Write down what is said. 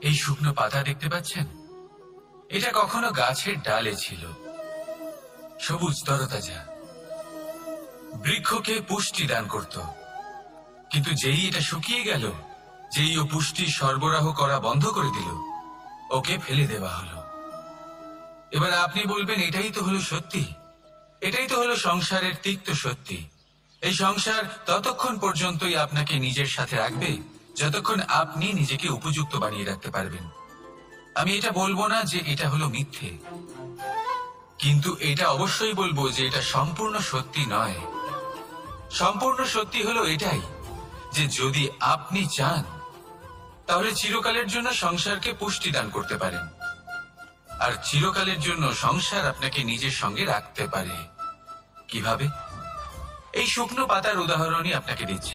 এই শুকনো পাতা দেখতে পাচ্ছেন? এটা কখনো গাছের ডালে ছিল, সবুজ তরতাজা, বৃক্ষকে পুষ্টি দান করত। কিন্তু যেই এটা শুকিয়ে গেল, যেই ও পুষ্টি সরবরাহ করা বন্ধ করে দিল, ওকে ফেলে দেওয়া হলো। এবার আপনি বলবেন, এটাই তো হলো সত্যি, এটাই তো হলো সংসারের তিক্ত সত্যি। এই সংসার ততক্ষণ পর্যন্তই আপনাকে নিজের সাথে রাখবে যতক্ষণ আপনি নিজেকে উপযুক্ত বানিয়ে রাখতে পারবেন। আমি এটা বলবো না যে এটা হলো মিথ্যে, কিন্তু এটা অবশ্যই বলবো যে এটা সম্পূর্ণ সত্যি নয়। সম্পূর্ণ সত্যি হলো এটাই যে যদি আপনি চান তাহলে চিরকালের জন্য সংসারকে পুষ্টি দান করতে পারেন, আর চিরকালের জন্য সংসার আপনাকে নিজের সঙ্গে রাখতে পারে। কিভাবে? এই শুকনো পাতার উদাহরণই আপনাকে দিচ্ছি।